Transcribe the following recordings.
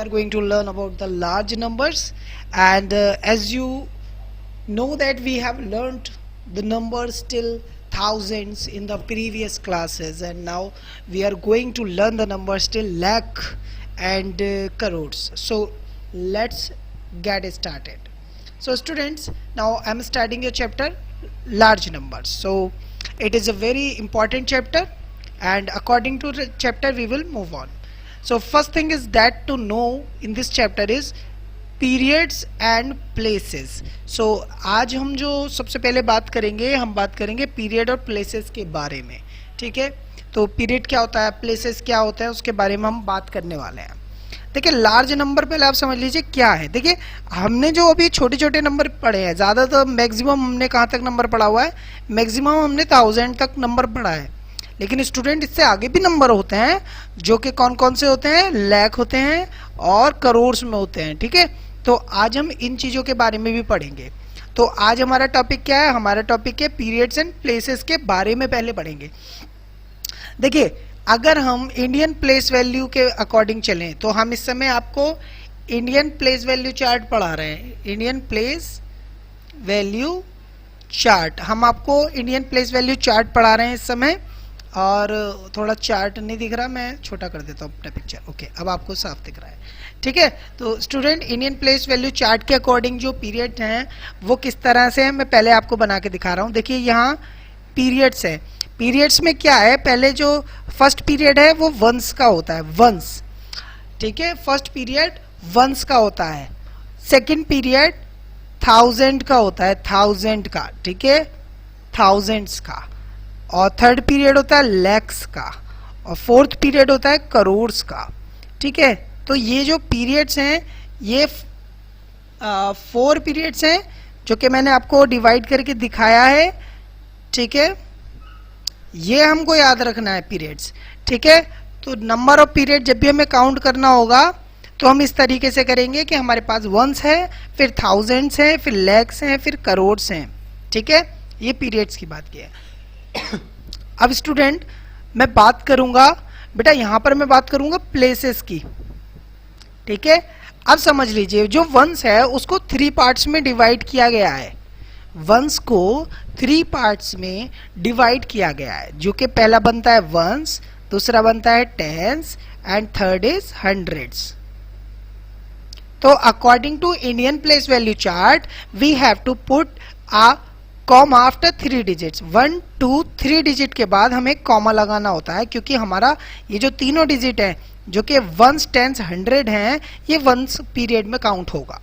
are going to learn about the large numbers, and as you know that we have learned the numbers till thousands in the previous classes, and now we are going to learn the numbers till lakh and crores. So let's get started. So students, now I'm starting a chapter large numbers. So it is a very important chapter, and according to the chapter we will move on. So first thing is that to know in this chapter is periods and places. So आज हम जो सबसे पहले बात करेंगे, हम बात करेंगे पीरियड और प्लेसेस के बारे में. ठीक है, तो पीरियड क्या होता है, प्लेसेस क्या होता है, उसके बारे में हम बात करने वाले हैं. देखिए लार्ज नंबर पहले आप समझ लीजिए क्या है. देखिए हमने जो अभी छोटे छोटे नंबर पढ़े हैं, ज़्यादा तो मैक्सिमम हमने कहाँ तक नंबर पढ़ा हुआ है, मैक्सिमम हमने 1000 तक नंबर पढ़ा है. लेकिन स्टूडेंट इससे आगे भी नंबर होते हैं जो कि कौन कौन से होते हैं, लाख होते हैं और करोड़ में होते हैं. ठीक है, तो आज हम इन चीज़ों के बारे में भी पढ़ेंगे. तो आज हमारा टॉपिक क्या है, हमारा टॉपिक है पीरियड्स एंड प्लेसेस के बारे में पहले पढ़ेंगे. देखिए अगर हम इंडियन प्लेस वैल्यू के अकॉर्डिंग चलें तो हम इस समय आपको इंडियन प्लेस वैल्यू चार्ट पढ़ा रहे हैं. इंडियन प्लेस वैल्यू चार्ट, हम आपको इंडियन प्लेस वैल्यू चार्ट पढ़ा रहे हैं इस समय. और थोड़ा चार्ट नहीं दिख रहा, मैं छोटा कर देता हूँ अपना पिक्चर. ओके, अब आपको साफ दिख रहा है. ठीक है, तो student Indian place value chart के अकॉर्डिंग जो पीरियड हैं वो किस तरह से है मैं पहले आपको बना के दिखा रहा हूँ. देखिए यहाँ पीरियड्स है. पीरियड्स में क्या है, पहले जो फर्स्ट पीरियड है वो वंस का होता है, वंस. ठीक है, फर्स्ट पीरियड वंस का होता है. सेकंड पीरियड 1000 का होता है, 1000 का. ठीक है, थाउजेंड्स का. और थर्ड पीरियड होता है लैक्स का. और फोर्थ पीरियड होता है करोड़्स का. ठीक है, तो ये जो पीरियड्स हैं ये 4 पीरियड्स हैं जो कि मैंने आपको डिवाइड करके दिखाया है. ठीक है, ये हमको याद रखना है पीरियड्स. ठीक है, तो नंबर ऑफ पीरियड जब भी हमें काउंट करना होगा तो हम इस तरीके से करेंगे कि हमारे पास वंस है, फिर थाउजेंड्स हैं, फिर लैक्स हैं, फिर करोड़्स हैं. ठीक है, ये पीरियड्स की बात की है. अब स्टूडेंट मैं बात करूंगा, बेटा यहां पर मैं बात करूंगा प्लेसेस की. ठीक है, अब समझ लीजिए जो वंस है उसको 3 पार्ट्स में डिवाइड किया गया है. वंस को 3 पार्ट्स में डिवाइड किया गया है, जो कि पहला बनता है वंस, दूसरा बनता है tens and third is hundreds. तो according to Indian place value chart we have to put a comma after 3 digits. 1 2 3 digit के बाद हमें कॉमा लगाना होता है, क्योंकि हमारा ये जो तीनों डिजिट हैं जो कि वंस टेंस 100 हैं ये वंस पीरियड में काउंट होगा.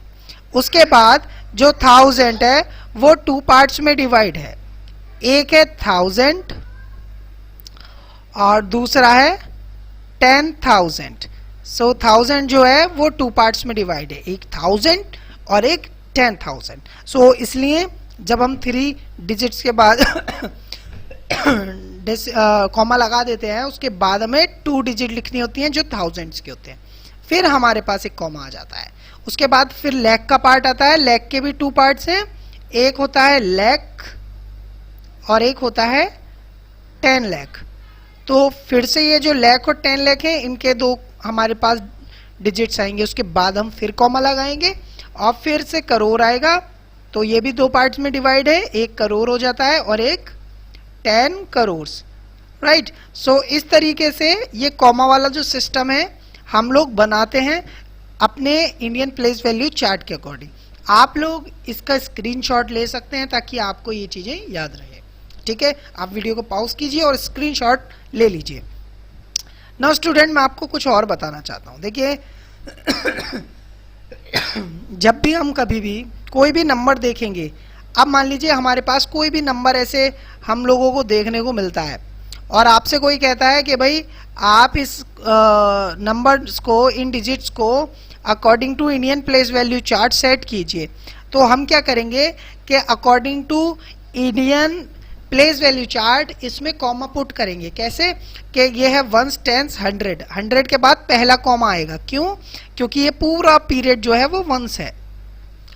उसके बाद जो 1000 है वो 2 पार्ट्स में डिवाइड है. एक है 1000 और दूसरा है 10,000. सो 1000 जो है वो 2 पार्ट्स में डिवाइड है, एक 1000 और एक 10,000. सो इसलिए जब हम 3 डिजिट्स के बाद कॉमा लगा देते हैं उसके बाद हमें 2 डिजिट लिखनी होती हैं जो थाउजेंड्स के होते हैं, फिर हमारे पास एक कॉमा आ जाता है. उसके बाद फिर लैख का पार्ट आता है. लैख के भी 2 पार्ट्स हैं, एक होता है लैख और एक होता है 10 लाख. तो फिर से ये जो लैख और 10 लाख है इनके 2 हमारे पास डिजिट्स आएंगे. उसके बाद हम फिर कॉमा लगाएंगे और फिर से करोड़ आएगा. तो ये भी 2 पार्ट्स में डिवाइड है, एक करोड़ हो जाता है और एक 10 करोड़. राइट, सो इस तरीके से ये कॉमा वाला जो सिस्टम है हम लोग बनाते हैं अपने इंडियन प्लेस वैल्यू चार्ट के अकॉर्डिंग. आप लोग इसका स्क्रीनशॉट ले सकते हैं ताकि आपको ये चीज़ें याद रहे. ठीक है, आप वीडियो को पॉज कीजिए और स्क्रीनशॉट ले लीजिए. नाउ स्टूडेंट मैं आपको कुछ और बताना चाहता हूँ. देखिए जब भी हम कभी भी कोई भी नंबर देखेंगे, अब मान लीजिए हमारे पास कोई भी नंबर ऐसे हम लोगों को देखने को मिलता है और आपसे कोई कहता है कि भाई आप इस नंबर्स को, इन डिजिट्स को according to Indian place value chart set कीजिए. तो हम क्या करेंगे कि according to Indian place value chart इसमें कॉमा पुट करेंगे. कैसे कि ये है वंस टेंस 100, 100 के बाद पहला कॉमा आएगा. क्यों, क्योंकि ये पूरा पीरियड जो है वो वंस है.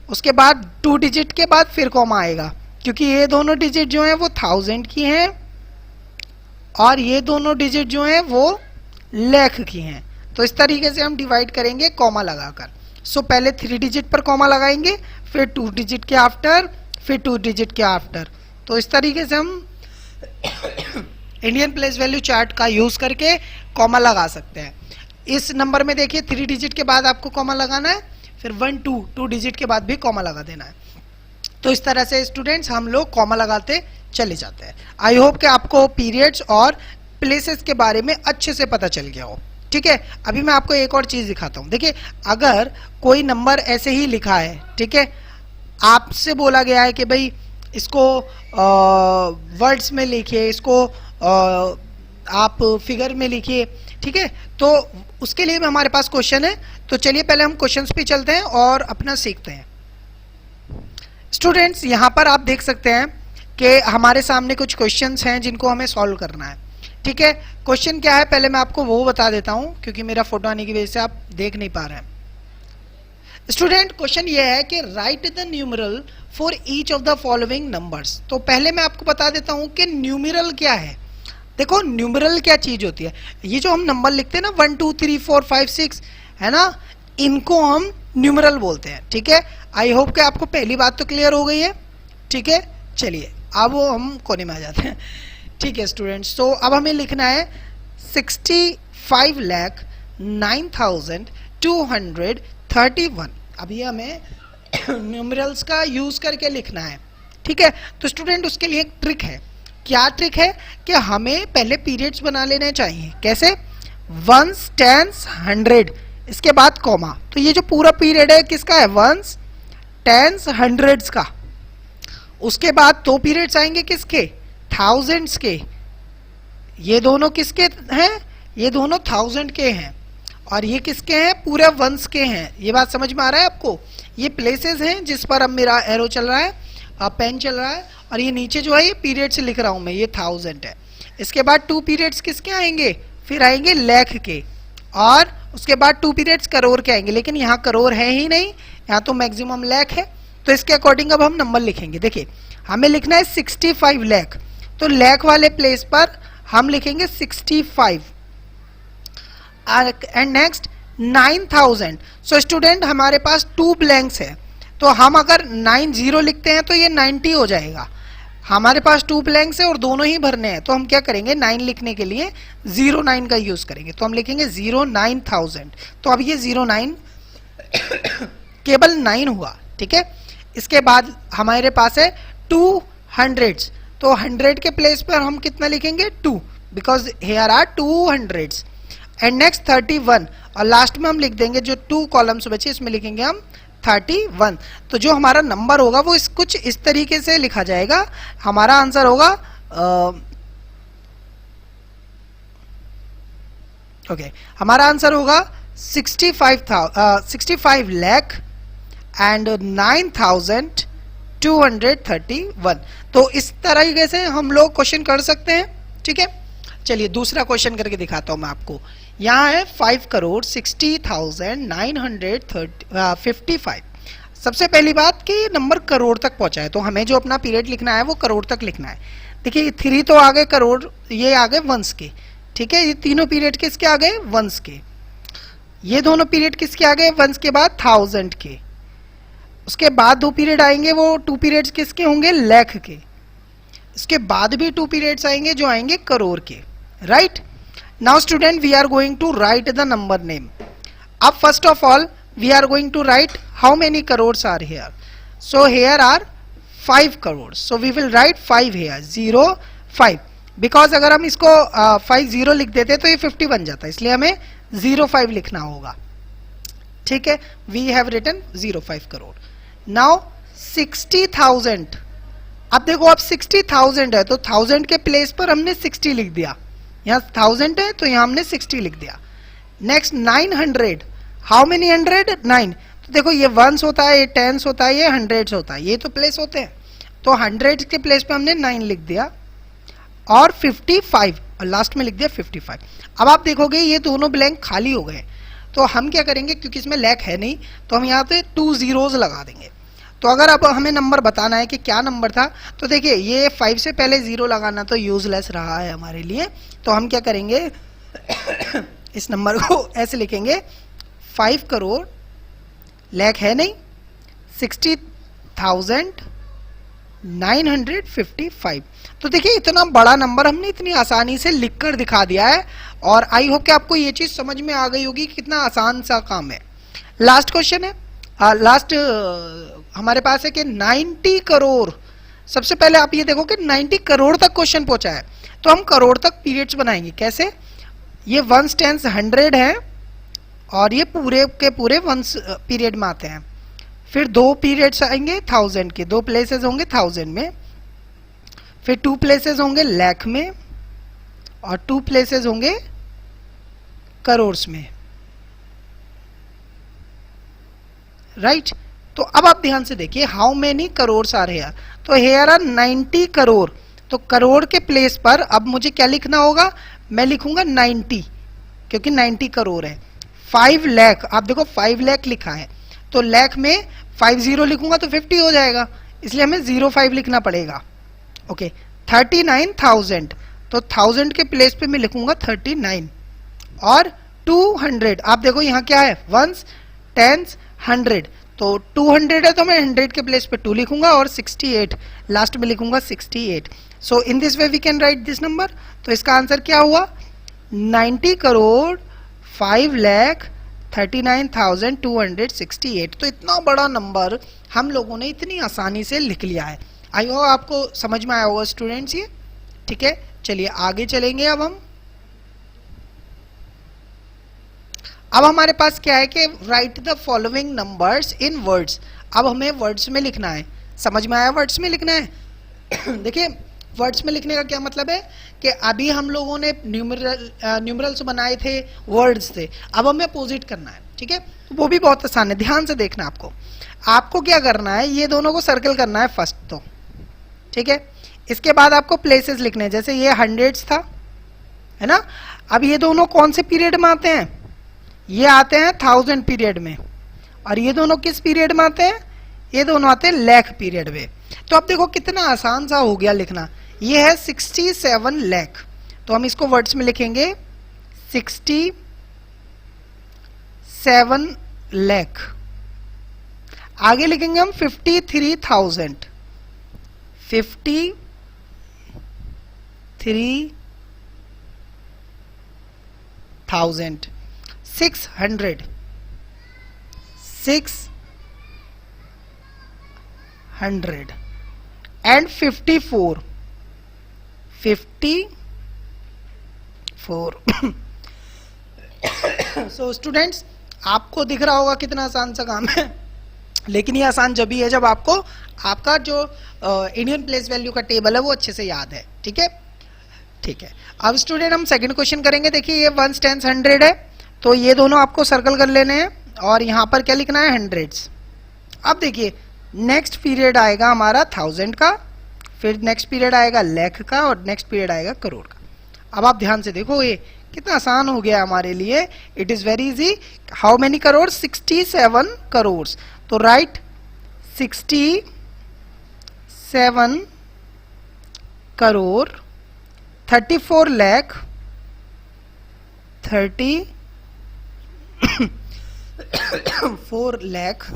उसके बाद 2 डिजिट के बाद फिर कॉमा आएगा, क्योंकि ये दोनों डिजिट जो हैं वो 1000 की हैं और ये दोनों डिजिट जो हैं वो लाख की हैं. तो इस तरीके से हम डिवाइड करेंगे कॉमा लगाकर। सो पहले 3 डिजिट पर कॉमा लगाएंगे, फिर 2 डिजिट के आफ्टर, फिर 2 डिजिट के आफ्टर। तो इस तरीके से हम इंडियन प्लेस वैल्यू चार्ट का यूज करके कॉमा लगा सकते हैं। इस नंबर में देखिए 3 डिजिट के बाद आपको कॉमा लगाना है, फिर 1 2 डिजिट के बाद भी कॉमा लगा देना है। तो इस तरह से स्टूडेंट्स हम लोग कॉमा लगाते चले जाते हैं। आई होप कि आपको पीरियड्स और प्लेसेस के बारे में अच्छे से पता चल गया हो। ठीक है, अभी मैं आपको एक और चीज दिखाता हूं। देखिए, अगर कोई नंबर ऐसे ही लिखा है, ठीक है, आपसे बोला गया है कि भाई इसको वर्ड्स में लिखिए, इसको आप फिगर में लिखिए, ठीक है, तो उसके लिए हमारे पास क्वेश्चन है। तो चलिए पहले हम क्वेश्चंस पे चलते हैं और अपना सीखते हैं। स्टूडेंट्स, यहाँ पर आप देख सकते हैं कि हमारे सामने कुछ क्वेश्चंस हैं जिनको हमें सॉल्व करना है। ठीक है, क्वेश्चन क्या है पहले मैं आपको वो बता देता हूं, क्योंकि मेरा फोटो आने की वजह से आप देख नहीं पा रहे हैं। स्टूडेंट, क्वेश्चन ये है कि right the numeral for each of the following numbers. तो पहले मैं आपको बता देता हूं कि न्यूमरल क्या है। देखो, न्यूमरल क्या चीज होती है। ये जो हम नंबर लिखते हैं ना 1 2 3 4 5 6, है ना, इनको हम न्यूमरल बोलते हैं। ठीक है, आई होप कि आपको पहली बात तो क्लियर हो गई है। ठीक है, चलिए अब वो हम कोने में आ जाते हैं। ठीक है स्टूडेंट्स, तो अब हमें लिखना है 65,09,231। अभी हमें न्यूमरल्स का यूज करके लिखना है। ठीक है, तो स्टूडेंट उसके लिए एक ट्रिक है। क्या ट्रिक है कि हमें पहले पीरियड्स बना लेने चाहिए। कैसे? वंस, टेंस, 100, इसके बाद कॉमा। तो ये जो पूरा पीरियड है किसका है? वंस, टेंस, हंड्रेड्स का। उसके बाद 2 पीरियड्स आएंगे किसके? थाउजेंड्स के। ये दोनों किसके हैं? ये दोनों 1000 के हैं। और ये किसके हैं? पूरे वंस के हैं। ये बात समझ में आ रहा है आपको? ये प्लेसेस हैं जिस पर अब मेरा एरो चल रहा है, पेन चल रहा है, और ये नीचे जो है ये पीरियड से लिख रहा हूं मैं, ये 1000 है। इसके बाद 2 पीरियड्स किसके आएंगे? फिर आएंगे लाख के, और उसके बाद 2 पीरियड्स करोड़ के आएंगे। लेकिन यहाँ करोड़ है ही नहीं, यहाँ तो मैक्सिमम लाख है। तो इसके अकॉर्डिंग अब हम नंबर लिखेंगे। देखिए, हमें लिखना है 65 लाख, तो लाख वाले प्लेस पर हम लिखेंगे 65। And next 9000। सो स्टूडेंट, हमारे पास 2 ब्लैंक्स है, तो हम अगर 90 लिखते हैं तो ये 90 हो जाएगा। हमारे पास 2 ब्लैंक्स है और दोनों ही भरने हैं, तो हम क्या करेंगे? 9 लिखने के लिए 09 का यूज करेंगे। तो हम लिखेंगे 09,000। तो अब ये 09 केवल 9 हुआ। ठीक है, इसके बाद हमारे पास है 200। तो 100 के प्लेस पर हम कितना लिखेंगे? 2, because here are 200। And next 31, और लास्ट में हम लिख देंगे जो 2 कॉलम्स बचे इसमें लिखेंगे हम 31। तो जो हमारा नंबर होगा वो कुछ इस तरीके से लिखा जाएगा। हमारा आंसर होगा हमारा आंसर होगा 65 लाख एंड 9,231। तो इस तरीके से हम लोग क्वेश्चन कर सकते हैं। ठीक है, चलिए दूसरा क्वेश्चन करके दिखाता हूं मैं आपको। यहाँ है 5,60,955। सबसे पहली बात कि नंबर करोड़ तक पहुंचा है, तो हमें जो अपना पीरियड लिखना है वो करोड़ तक लिखना है। देखिए, 3 तो आ गए करोड़, ये आ गए वंस के। ठीक है, ये तीनों पीरियड किसके आ गए? वंस के। ये दोनों पीरियड किसके आ गए? वंस के बाद 1000 के। उसके बाद 2 पीरियड आएंगे, वो 2 पीरियड्स किसके होंगे? लाख के। इसके बाद भी 2 पीरियड्स आएंगे जो आएंगे करोड़ के। Right now student, we are going to write the number name. अब first of all we are going to write how many crores are here. So here are 5 crore, so we will write 5 here, 0 5, because अगर हम इसको 50 लिख देते तो ये 50 बन जाता है, इसलिए हमें 05 लिखना होगा। ठीक है, we have written 05 crore. Now 60,000। अब देखो, अब 60,000 है तो 1000 के प्लेस पर हमने 60 लिख दिया। यहाँ 1000 है तो यहाँ हमने 60 लिख दिया। Next 900, how many 100? 9। तो देखो, ये वंस होता है, ये टेंस होता है, ये हंड्रेड्स होता है, ये तो प्लेस होते हैं। तो 100 के प्लेस पे हमने 9 लिख दिया, और 55, और लास्ट में लिख दिया 55। अब आप देखोगे ये दोनों ब्लैंक खाली हो गए, तो हम क्या करेंगे? क्योंकि इसमें लाख है नहीं, तो हम यहाँ पे 2 zeros लगा देंगे। तो अगर अब हमें नंबर बताना है कि क्या नंबर था, तो देखिए ये 5 से पहले 0 लगाना तो यूजलेस रहा है हमारे लिए। तो हम क्या करेंगे? इस नंबर को ऐसे लिखेंगे 5 करोड़ लाख है नहीं 60,955। तो देखिए इतना बड़ा नंबर हमने इतनी आसानी से लिखकर दिखा दिया है और आई होप कि आपको ये चीज समझ में आ गई होगी कि कितना आसान सा काम है। लास्ट क्वेश्चन है, लास्ट हमारे पास है कि 90 करोड़। सबसे पहले आप ये देखो कि 90 करोड़ तक क्वेश्चन पहुंचा है, तो हम करोड़ तक पीरियड्स बनाएंगे कैसे। ये वंस टेंस 100 है और ये पूरे के पूरे वंस पीरियड में आते हैं। फिर 2 पीरियड्स आएंगे 1000 के, 2 प्लेसेस होंगे 1000 में, फिर 2 प्लेसेस होंगे लाख में और 2 प्लेसेस होंगे करोड़ में, राइट। तो अब आप ध्यान से देखिए how many crore are here. तो हेयर आर 90 करोड़। तो करोड़ के प्लेस पर अब मुझे क्या लिखना होगा, मैं लिखूंगा 90 क्योंकि 90 करोड़ है। 5 लाख, आप देखो 5 लाख लिखा है तो लाख में 50 लिखूंगा तो 50 हो जाएगा, इसलिए हमें 05 लिखना पड़ेगा। ओके 39,000, तो 1000 के प्लेस पे मैं लिखूंगा 39 और 200। आप देखो यहाँ क्या है, वंस टेंस 100, तो 200 है तो मैं 100 के प्लेस पे 2 लिखूंगा और 68 लास्ट में लिखूंगा 68। So in this way we can write this number. तो इसका आंसर क्या हुआ, 90 करोड़ 5,39,268। तो इतना बड़ा नंबर हम लोगों ने इतनी आसानी से लिख लिया है। आई होप आपको समझ में आया होगा स्टूडेंट्स ये, ठीक है। चलिए आगे चलेंगे। अब हमारे पास क्या है कि right the following numbers in words. अब हमें वर्ड्स में लिखना है, समझ में आया, वर्ड्स में लिखना है। देखिए वर्ड्स में लिखने का क्या मतलब है कि अभी हम लोगों ने न्यूमरल्स बनाए थे, वर्ड्स थे, अब हमें अपोजिट करना है, ठीक है। तो वो भी बहुत आसान है, ध्यान से देखना। आपको क्या करना है, ये दोनों को सर्कल करना है फर्स्ट तो, ठीक है। इसके बाद आपको प्लेसेस लिखने हैं, जैसे ये 100 था, है ना। अब ये दोनों कौन से पीरियड में आते हैं, ये आते हैं 1000 पीरियड में, और ये दोनों किस पीरियड में आते हैं, ये दोनों आते हैं लाख पीरियड में। तो अब देखो कितना आसान सा हो गया लिखना। ये है 67 लाख, तो हम इसको वर्ड्स में लिखेंगे 67 लाख। आगे लिखेंगे हम 53,000, 53,000, 600, 600 एंड 54, 54। सो स्टूडेंट्स आपको दिख रहा होगा कितना आसान सा काम है, लेकिन ये आसान जब भी है जब आपको आपका जो इंडियन प्लेस वैल्यू का टेबल है वो अच्छे से याद है, ठीक है। ठीक है, अब स्टूडेंट हम सेकंड क्वेश्चन करेंगे। देखिए ये 1 10 100 है, तो ये दोनों आपको सर्कल कर लेने हैं और यहाँ पर क्या लिखना है, हंड्रेड्स। अब देखिए नेक्स्ट पीरियड आएगा हमारा 1000 का, फिर नेक्स्ट पीरियड आएगा लाख का और नेक्स्ट पीरियड आएगा करोड़ का। अब आप ध्यान से देखो ये कितना आसान हो गया हमारे लिए, it is very easy. How many crore, 67 crore. तो right 67 crore, 34 lakh, 34 lakh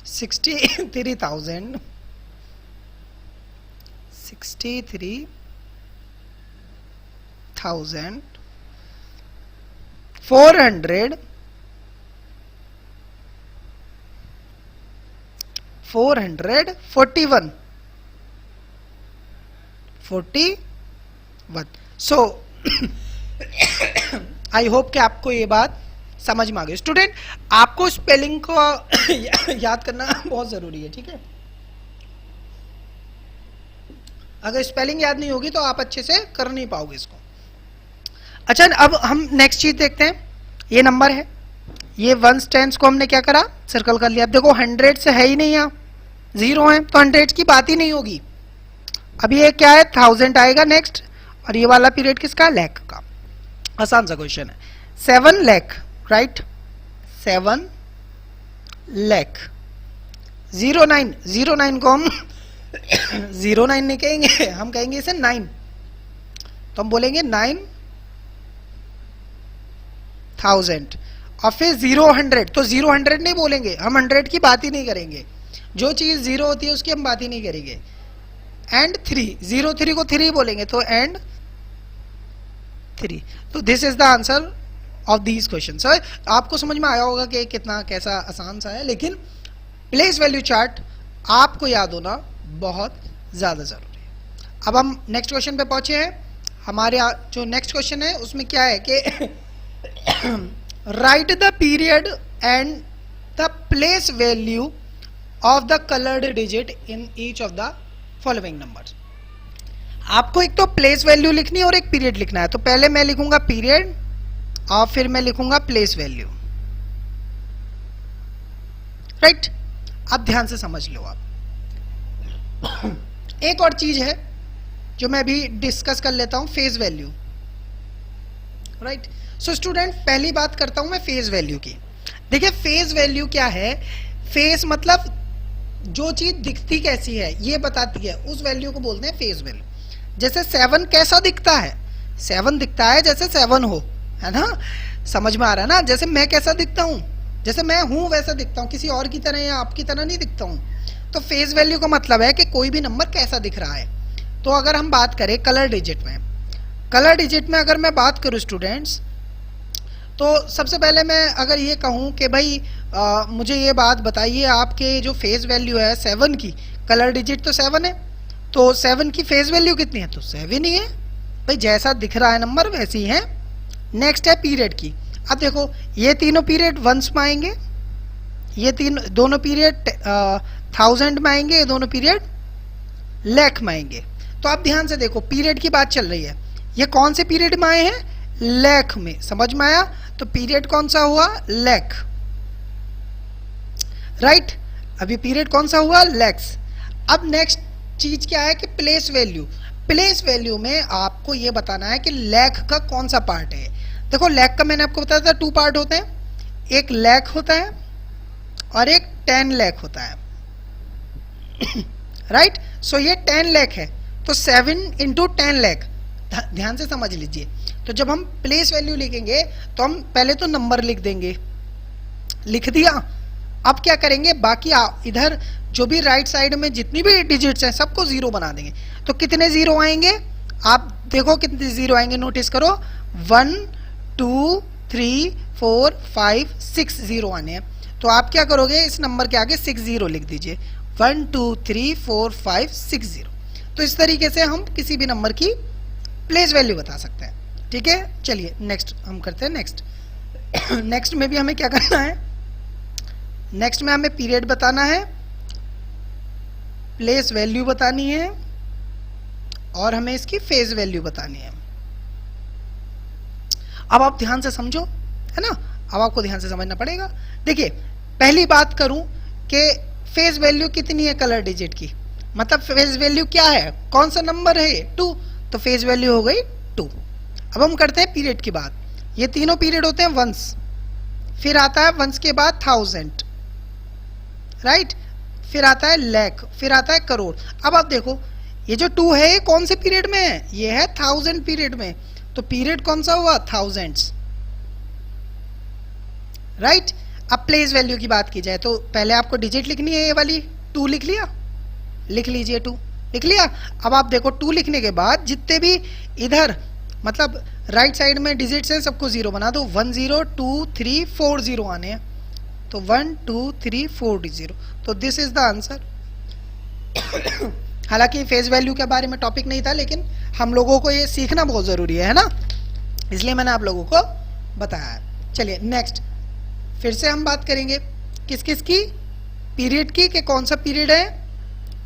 63,000, 63,400, 441, 41। So I hope कि आपको ये बात समझ में आ गई। स्टूडेंट आपको स्पेलिंग को याद करना बहुत जरूरी है, ठीक है। अगर स्पेलिंग याद नहीं होगी तो आप अच्छे से कर नहीं पाओगे इसको। अच्छा अब हम नेक्स्ट चीज देखते हैं। ये नंबर है, ये 1 10 को हमने क्या करा, सर्कल कर लिया। अब देखो 100 से है ही नहीं, यहाँ 0 है तो 100 की बात ही नहीं होगी। अब ये क्या है, 1000 आएगा नेक्स्ट, और ये वाला पीरियड किसका, लाख का। आसान सा क्वेश्चन है। 7 लाख, राइट 7 लाख। 09 को हम 09 नहीं कहेंगे, हम कहेंगे इसे 9। तो हम बोलेंगे 9 1000 और फिर 0 100, तो 0 100 नहीं बोलेंगे हम, 100 की बात ही नहीं करेंगे, जो चीज 0 होती है उसकी हम बात ही नहीं करेंगे। एंड 3, 0 3 को 3 बोलेंगे, तो एंड 3। तो this is the answer of these question. Sir आपको समझ में आया होगा कि कितना कैसा आसान सा है, लेकिन प्लेस वैल्यू चार्ट आपको याद होना बहुत ज्यादा जरूरी है। अब हम नेक्स्ट क्वेश्चन पे पहुंचे हैं। हमारे जो नेक्स्ट क्वेश्चन है उसमें क्या है कि right the period and the place value of the coloured digit in each of the following numbers. आपको एक तो प्लेस वैल्यू लिखनी है और एक पीरियड लिखना है। तो पहले मैं लिखूंगा पीरियड और फिर मैं लिखूंगा प्लेस वैल्यू, राइट। अब ध्यान से समझ लो। आप एक और चीज है जो मैं भी डिस्कस कर लेता हूं, phase value, right. So student पहली बात करता हूं मैं फेज वैल्यू की। देखिए फेज वैल्यू क्या है, फेज मतलब जो चीज दिखती कैसी है ये बताती है, उस वैल्यू को बोलते हैं फेज वैल्यू। जैसे 7 कैसा दिखता है, 7 दिखता है जैसे 7 हो, है ना, समझ में आ रहा है ना। जैसे मैं कैसा दिखता हूं, जैसे मैं हूं वैसा दिखता हूं, किसी और की तरह या आपकी तरह नहीं दिखता हूं। तो फेज वैल्यू का मतलब है कि कोई भी नंबर कैसा दिख रहा है। तो अगर हम बात करें कलर डिजिट में, कलर डिजिट में अगर मैं बात करूं स्टूडेंट्स, तो सबसे पहले मैं अगर ये कहूं कि भाई मुझे ये बात बताइए, आपके जो फेज वैल्यू है 7 की, कलर डिजिट तो 7 है, तो 7 की फेज वैल्यू कितनी है, तो 7 ही है भाई, जैसा दिख रहा है नंबर वैसे ही है। नेक्स्ट है पीरियड की। अब देखो ये तीनों पीरियड वंस में आएंगे, ये दोनों पीरियड 1000 में आएंगे, ये दोनों पीरियड लाख में आएंगे। तो आप ध्यान से देखो, पीरियड की बात चल रही है, ये कौन से पीरियड में आए हैं, लाख में, समझ में आया। तो पीरियड कौन सा हुआ, लाख, राइट। अभी पीरियड कौन सा हुआ, लैक्स। अब नेक्स्ट चीज क्या है कि प्लेस वैल्यू। प्लेस वैल्यू में आपको ये बताना है कि लाख का कौन सा पार्ट है। देखो लाख का मैंने आपको बताया था 2 पार्ट होते हैं, एक लाख होता है और एक 10 लाख होता है, राइट। सो ये 10 लाख है, तो 7 इंटू 10 लाख, ध्यान से समझ लीजिए। तो जब हम प्लेस वैल्यू लिखेंगे तो हम पहले तो नंबर लिख देंगे, लिख दिया। अब क्या करेंगे, बाकी इधर जो भी राइट साइड में जितनी भी डिजिट्स हैं सबको 0 बना देंगे। तो कितने 0 आएंगे, आप देखो कितने 0 आएंगे, नोटिस करो, 1 2 3 4 5 6 0 आने हैं। तो आप क्या करोगे, इस नंबर के आगे 6 0 लिख दीजिए, 1 2 3 4 5 6 0। तो इस तरीके से हम किसी भी नंबर की प्लेस वैल्यू बता सकते हैं, ठीक है। चलिए नेक्स्ट हम करते हैं। नेक्स्ट नेक्स्ट में भी हमें क्या करना है, नेक्स्ट में हमें पीरियड बताना है, प्लेस वैल्यू बतानी है और हमें इसकी फेज वैल्यू बतानी है। अब आप ध्यान से समझो, है ना, अब आपको ध्यान से समझना पड़ेगा। देखिए पहली बात करूं कि फेज वैल्यू कितनी है कलर डिजिट की, मतलब फेज वैल्यू क्या है, कौन सा नंबर है, 2, तो फेज वैल्यू हो गई 2। अब हम करते हैं पीरियड की बात। ये तीनों पीरियड होते हैं वंस, फिर आता है वंस के बाद 1000, राइट, फिर आता है लाख, फिर आता है करोड़। अब आप देखो ये जो 2 है ये कौन से पीरियड में है, ये है 1000 पीरियड में। तो पीरियड कौन सा हुआ, 1000s, राइट। अब प्लेस वैल्यू की बात की जाए तो पहले आपको डिजिट लिखनी है, ये वाली 2 लिख लिया, लिख लीजिए 2 लिख लिया। अब आप देखो 2 लिखने के बाद जितने भी इधर मतलब राइट साइड में डिजिट्स हैं सबको 0 बना दो, 1 0 2 3 4 0 आने हैं। तो 1 2 3 4 0, तो दिस इज द आंसर। हालांकि फेज वैल्यू के बारे में टॉपिक नहीं था, लेकिन हम लोगों को ये सीखना बहुत जरूरी है ना, इसलिए मैंने आप लोगों को बताया। चलिए नेक्स्ट फिर से हम बात करेंगे किस किस की, पीरियड की कि कौन सा पीरियड है,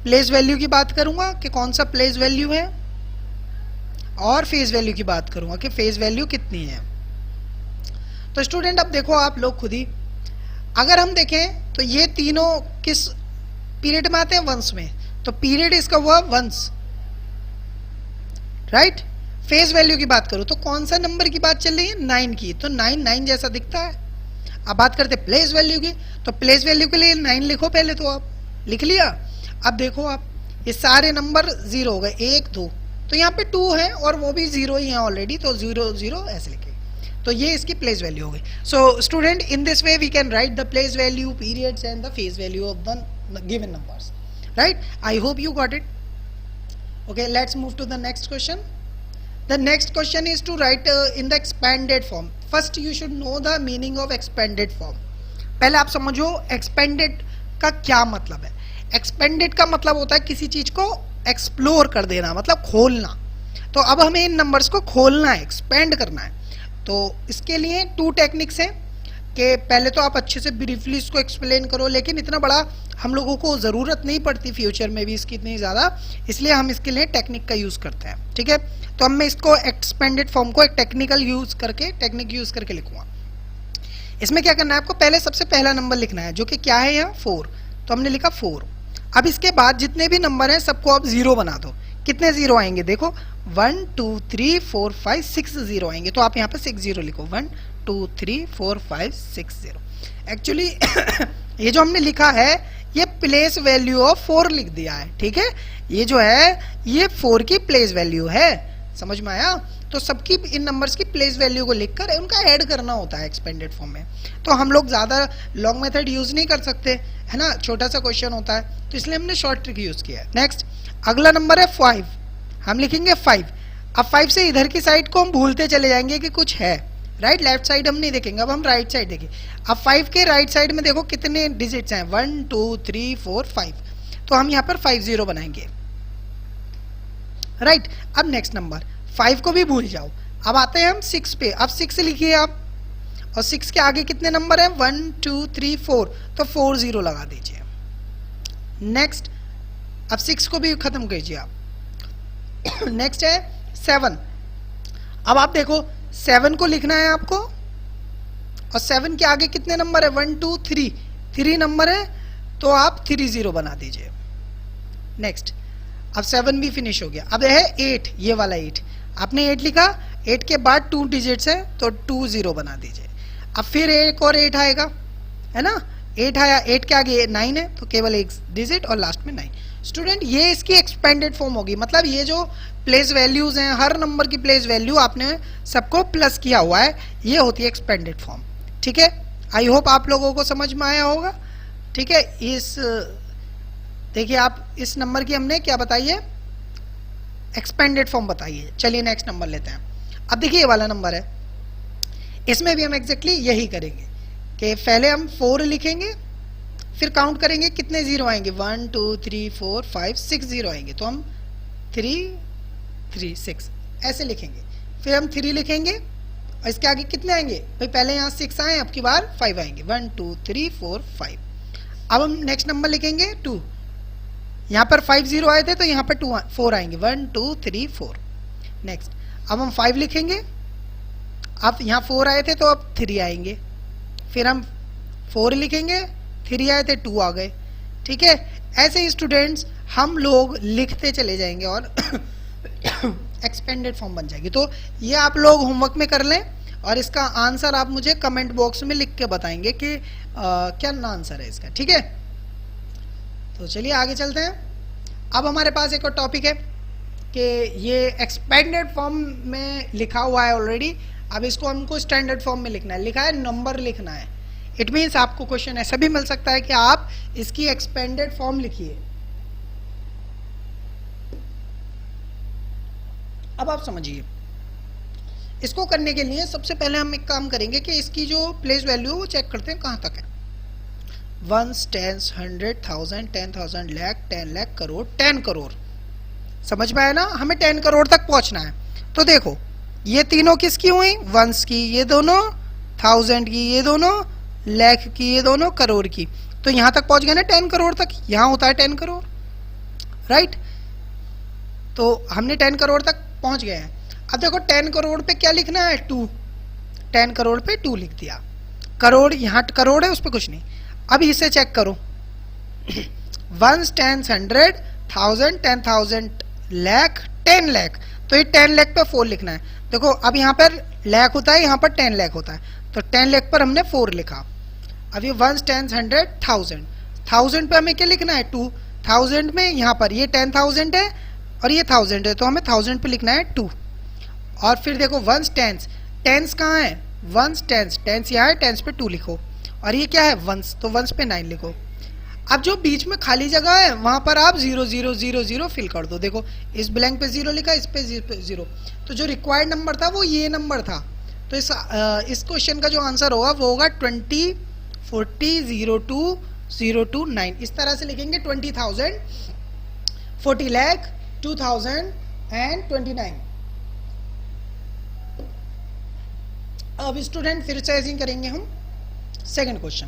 प्लेस वैल्यू की बात करूंगा कि कौन सा प्लेस वैल्यू है, और फेज वैल्यू की बात करूंगा कि फेज वैल्यू कितनी है। तो स्टूडेंट अब देखो आप लोग खुद ही, अगर हम देखें तो ये तीनों किस पीरियड में आते हैं, वंस में, तो पीरियड इसका हुआ वंस, राइट। फेज वैल्यू की बात करूं तो कौन सा नंबर की बात चल रही है, 9 की, तो 9 9 जैसा दिखता है। अब बात करते प्लेस वैल्यू की, तो प्लेस वैल्यू के लिए 9 लिखो पहले, तो आप लिख लिया। अब देखो आप ये सारे नंबर 0 हो गए, 1 2, तो यहाँ पे 2 है और वो भी 0 ही है ऑलरेडी, तो 0 0 ऐसे लिखे। तो ये इसकी प्लेस वैल्यू हो गई. So student, in this way we can write the place value, periods and the face value of the given numbers. Right, I hope you got it. Okay, let's move to the next question. The next question is to write in the expanded form. First you should know the meaning of expanded form. पहले आप समझो expanded का क्या मतलब है. expanded का मतलब होता है किसी चीज को एक्सप्लोर कर देना, मतलब खोलना. तो अब हमें इन नंबर्स को खोलना है, एक्सपेंड करना है. तो इसके लिए 2 टेक्निक्स हैं कि पहले तो आप अच्छे से ब्रीफली इसको एक्सप्लेन करो, लेकिन इतना बड़ा हम लोगों को ज़रूरत नहीं पड़ती फ्यूचर में भी इसकी इतनी ज़्यादा, इसलिए हम इसके लिए टेक्निक का यूज़ करते हैं. ठीक है, तो अब मैं इसको एक्सपेंडेड फॉर्म को एक टेक्निक यूज़ करके लिखूंगा. इसमें क्या करना है आपको, पहले सबसे पहला नंबर लिखना है जो कि क्या है यहाँ 4. तो हमने लिखा 4. अब इसके बाद जितने भी नंबर हैं सबको आप 0 बना दो. कितने 0 आएंगे देखो, 1 2 3 4 5 6 0 आएंगे. तो आप यहाँ पे 6 0 लिखो, 1 2 3 4 5 6 0. एक्चुअली ये जो हमने लिखा है ये प्लेस वैल्यू ऑफ 4 लिख दिया है. ठीक है, ये जो है ये 4 की प्लेस वैल्यू है. समझ में आया? तो सबकी इन नंबर्स की प्लेस वैल्यू को लिखकर उनका ऐड करना होता है एक्सपेंडेड फॉर्म में. तो हम लोग ज़्यादा लॉन्ग मेथड यूज़ नहीं कर सकते, है ना, छोटा सा क्वेश्चन होता है, तो इसलिए हमने शॉर्ट ट्रिक यूज़ किया है. नेक्स्ट, अगला नंबर है 5. हम लिखेंगे 5. अब 5 से इधर की साइड को हम भूलते चले जाएंगे कि कुछ है. राइट, लेफ्ट साइड हम नहीं देखेंगे, अब हम राइट साइड देखेंगे. अब 5 के राइट साइड में देखो कितने डिजिट्स हैं, 1 2 3 4 5. तो हम यहाँ पर 5 0 बनाएंगे. राइट, अब नेक्स्ट नंबर 5 को भी भूल जाओ. अब आते हैं हम 6 पे. अब 6 लिखिए आप, और 6 के आगे कितने नंबर हैं, 1 2 3 4. तो 4 0 लगा दीजिए. नेक्स्ट, अब 6 को भी खत्म कीजिए आप. नेक्स्ट है 7. अब आप देखो 7 को लिखना है आपको, और 7 के आगे कितने नंबर है, 1 2 3. 3 नंबर है, तो आप 3 0 बना दीजिए. नेक्स्ट, अब 7 भी फिनिश हो गया. अब है 8, ये वाला 8. आपने 8 लिखा, 8 के बाद 2 डिजिट्स है, तो 2 0 बना दीजिए. अब फिर एक और 8 आएगा, है ना, 8 आया, 8 के आगे 9 है, तो केवल एक डिजिट और लास्ट में 9. स्टूडेंट, ये इसकी एक्सपेंडेड फॉर्म होगी. मतलब ये जो प्लेस वैल्यूज हैं, हर नंबर की प्लेस वैल्यू आपने सबको प्लस किया हुआ है, ये होती है एक्सपेंडेड फॉर्म. ठीक है, आई होप आप लोगों को समझ में आया होगा. ठीक है, इस देखिए आप इस नंबर की हमने क्या बताई है, एक्सपेंडेड फॉर्म बताई है. चलिए नेक्स्ट नंबर लेते हैं. अब देखिए ये वाला नंबर है, इसमें भी हम एग्जैक्टली यही करेंगे कि पहले हम 4 लिखेंगे, फिर काउंट करेंगे कितने 0 आएंगे, 1 2 3 4 5 6 0 आएंगे. तो हम 3 3 6 ऐसे लिखेंगे. फिर हम 3 लिखेंगे, और इसके आगे कितने आएंगे भाई, पहले यहाँ 6 आए, अब की बार 5 आएंगे, 1 2 3 4 5. अब हम नेक्स्ट नंबर लिखेंगे 2. यहाँ पर 5 0 आए थे, तो यहाँ पर 4 आएंगे, 1 2 3 4. नेक्स्ट, अब हम 5 लिखेंगे, अब यहाँ 4 आए थे, तो अब 3 आएंगे. फिर हम 4 लिखेंगे, 3 आए थे, 2 आ गए. ठीक है, ऐसे ही स्टूडेंट्स हम लोग लिखते चले जाएंगे और एक्सपेंडेड फॉर्म बन जाएगी. तो ये आप लोग होमवर्क में कर लें, और इसका आंसर आप मुझे कमेंट बॉक्स में लिख के बताएंगे कि क्या आंसर है इसका. ठीक है, तो चलिए आगे चलते हैं. अब हमारे पास एक और टॉपिक है कि ये एक्सपेंडेड फॉर्म में लिखा हुआ है ऑलरेडी. अब इसको हमको स्टैंडर्ड फॉर्म में लिखना है. लिखा है नंबर लिखना है. इट मीन्स आपको क्वेश्चन ऐसा भी मिल सकता है कि आप इसकी एक्सपेंडेड फॉर्म लिखिए. अब आप समझिए, इसको करने के लिए सबसे पहले हम एक काम करेंगे कि इसकी जो प्लेस वैल्यू है वो चेक करते हैं कहाँ तक है. 1 10 100 1000 10,000 लाख 10 लाख करोड़ 10 करोड़. समझ में आया ना, हमें 10 करोड़ तक पहुंचना है. तो देखो ये तीनों किसकी हुई, वंस की, ये दोनों 1000 की, ये दोनों लाख की, ये दोनों करोड़ की. तो यहाँ तक पहुंच गए ना 10 करोड़ तक. यहाँ होता है 10 करोड़. राइट, तो हमने 10 करोड़ तक पहुंच गए हैं. अब देखो 10 करोड़ पे क्या लिखना है, 2. 10 करोड़ पे 2 लिख दिया. करोड़, यहाँ करोड़ है, उस पर कुछ नहीं. अब इसे चेक करो, 1 10 100 1000 10,000 लाख 10 लाख. तो ये 10 लाख पे 4 लिखना है. देखो अब यहाँ पर लाख होता है, यहाँ पर 10 लाख होता है, तो 10 लाख पर हमने 4 लिखा. अब ये 1 10 100 1000 1000 पे हमें क्या लिखना है, 2. 1000 में यहाँ पर ये 10,000 है और ये 1000 है, तो हमें 1000 पे लिखना है 2. और फिर देखो 1 10 10 कहाँ है, वंस टेंस, टेंस यहाँ है, टेंस पे 2 लिखो, और ये क्या है वंस, तो वंस पे 9 लिखो। अब जो बीच में खाली जगह है वहां पर आप 0 0 0 0 फिल कर दो। देखो इस ब्लैंक पे 0 लिखा, इस पे 0, तो जो रिक्वायर्ड नंबर था वो ये नंबर था। तो इस क्वेश्चन का जो आंसर होगा वो होगा 20 40 02 029। इस तरह से लिखेंगे 20,000 40 लाख 2029। अब स्टूडेंट फिर से ऐसे ही करेंगे हम सेकंड क्वेश्चन।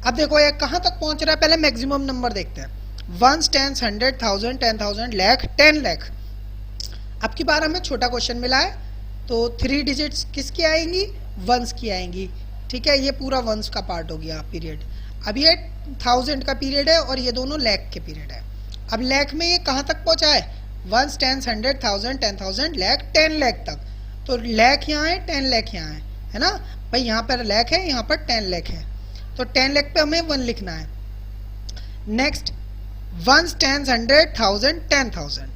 अब देखो ये कहां तक पहुंच रहा है, पहले मैक्सिमम नंबर देखते हैं। 1 10 100 1000 10,000 लाख 10 लाख। अब की बार हमें छोटा क्वेश्चन मिला है, तो 3 डिजिट्स किसकी आएंगी, वंस की आएंगी। ठीक है, ये पूरा वंस का पार्ट हो गया पीरियड। अब ये 1000 का पीरियड है और ये दोनों लाख के पीरियड है। अब लाख में ये कहां तक पहुंचा है, 1 10 100 1000 10,000 लाख 10 लाख तक। तो लाख यहाँ है, 10 लाख यहाँ है ना भाई, यहाँ पर लाख है, यहाँ पर 10 लाख है, तो 10 लाख पे हमें 1 लिखना है। नेक्स्ट 1 10 100 1000 10,000,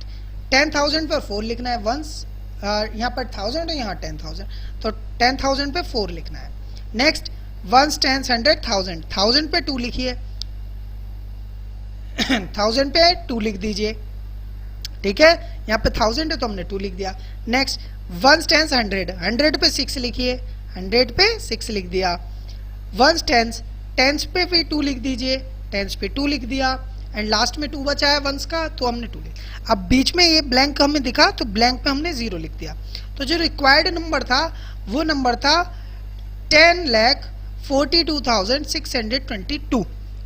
10,000 पर 4 लिखना है वंस, यहाँ पर 1000 है, यहाँ 10,000, तो 10,000 पे 4 लिखना है। नेक्स्ट 1 10 100 1000, 1000 पे 2 लिखिए, 1000 पे 2 लिख दीजिए। ठीक है, यहाँ पे 1000 है तो हमने 2 लिख दिया। नेक्स्ट 1 10 100, 100 पे 6 लिखिए, 100 पे 6 लिख दिया। 1 10, 10 पे भी 2 लिख दीजिए, 10 पे 2 लिख दिया। एंड लास्ट में 2 बचा है वंस का, तो हमने 2 लिख। अब बीच में ये ब्लैंक हमें दिखा, तो ब्लैंक पे हमने 0 लिख दिया। तो जो रिक्वायर्ड नंबर था वो नंबर था 10,42,622।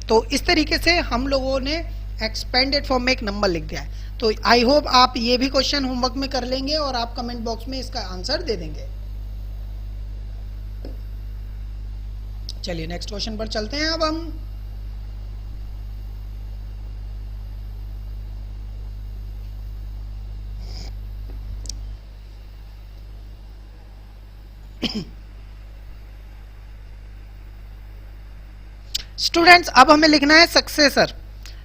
तो इस तरीके से हम लोगों ने एक्सपेंडेड फॉर्म में एक नंबर लिख दिया है। तो आई होप आप ये भी क्वेश्चन होमवर्क में कर लेंगे और आप कमेंट बॉक्स में इसका आंसर दे देंगे। चलिए नेक्स्ट क्वेश्चन पर चलते हैं अब हम। स्टूडेंट्स अब हमें लिखना है सक्सेसर।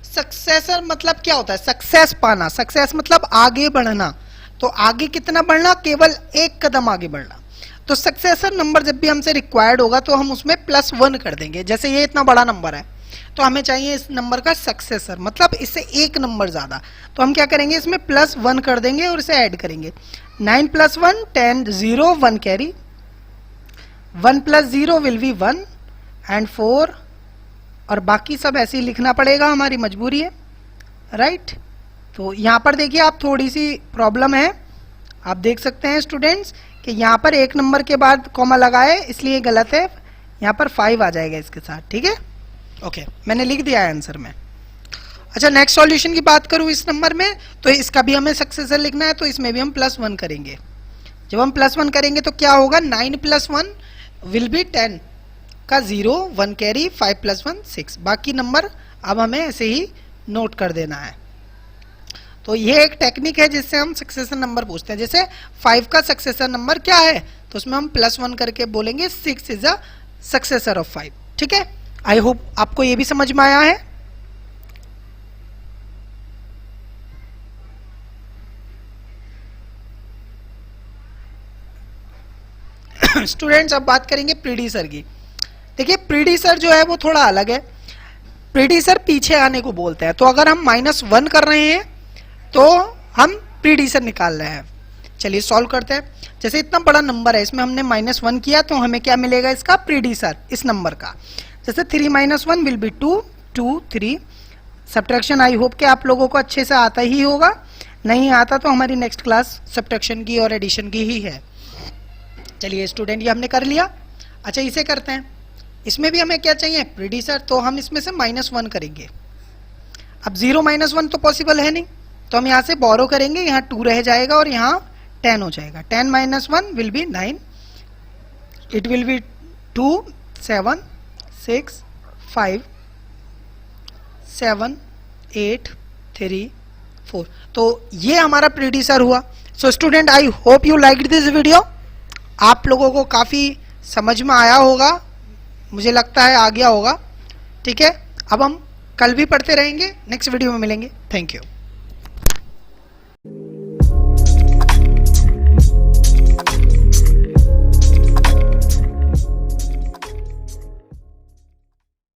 सक्सेसर मतलब क्या होता है, सक्सेस पाना, सक्सेस मतलब आगे बढ़ना। तो आगे कितना बढ़ना, केवल एक कदम आगे बढ़ना। तो सक्सेसर नंबर जब भी हमसे रिक्वायर्ड होगा तो हम उसमें +1 कर देंगे। जैसे ये इतना बड़ा नंबर है तो हमें चाहिए इस नंबर का सक्सेसर, मतलब इससे एक नंबर ज्यादा। तो हम क्या करेंगे, इसमें +1 कर देंगे और इसे ऐड करेंगे। 9 + 1 10, 0 1 कैरी, 1 + 0 विल बी 1 एंड 4, और बाकी सब ऐसे ही लिखना पड़ेगा, हमारी मजबूरी है, राइट। तो यहाँ पर देखिए आप थोड़ी सी प्रॉब्लम है, आप देख सकते हैं स्टूडेंट्स कि यहाँ पर एक नंबर के बाद कॉमा लगाए, इसलिए गलत है। यहाँ पर 5 आ जाएगा इसके साथ, ठीक है। ओके, मैंने लिख दिया है आंसर में। अच्छा, नेक्स्ट सॉल्यूशन की बात करूँ इस नंबर में, तो इसका भी हमें सक्सेसर लिखना है, तो इसमें भी हम +1 करेंगे। जब हम +1 करेंगे तो क्या होगा, 9 + 1 विल बी 10 का 0 1 कैरी, 5 + 1 6। बाकी नंबर अब हमें ऐसे ही नोट कर देना है। तो ये एक टेक्निक है जिससे हम सक्सेसर नंबर पूछते हैं। जैसे 5 का सक्सेसर नंबर क्या है, तो उसमें हम +1 करके बोलेंगे 6 इज अ सक्सेसर ऑफ 5। ठीक है, आई होप आपको ये भी समझ में आया है। स्टूडेंट्स अब बात करेंगे प्रीडिसर की। देखिए प्रीडिसर जो है वो थोड़ा अलग है। प्रीडिसर पीछे आने को बोलते हैं। तो अगर हम -1 कर रहे हैं तो हम प्रीडिसर निकाल रहे हैं। चलिए सॉल्व करते हैं। जैसे इतना बड़ा नंबर है, इसमें हमने -1 किया, तो हमें क्या मिलेगा, इसका प्रीडिसर इस नंबर का। जैसे 3 - 1 will be 2 2 3। Subtraction I hope कि आप लोगों को अच्छे से आता ही होगा, नहीं आता तो हमारी नेक्स्ट क्लास सब्ट्रैक्शन की और एडिशन की ही है। चलिए स्टूडेंट, ये हमने कर लिया। अच्छा, इसे करते हैं। इसमें भी हमें क्या चाहिए, प्रीडिसर। तो हम इसमें से -1 करेंगे। अब 0 - 1 तो पॉसिबल है नहीं, तो हम यहाँ से बोरो करेंगे, यहाँ 2 रह जाएगा और यहाँ 10 हो जाएगा। 10 - 1 will be 9, it will be 2 7 6 5 7 8 3 4। तो ये हमारा प्रीडिसर हुआ। So student, I hope you liked this video. आप लोगों को काफ़ी समझ में आया होगा, मुझे लगता है आ गया होगा। ठीक है, अब हम कल भी पढ़ते रहेंगे, नेक्स्ट वीडियो में मिलेंगे। Thank you.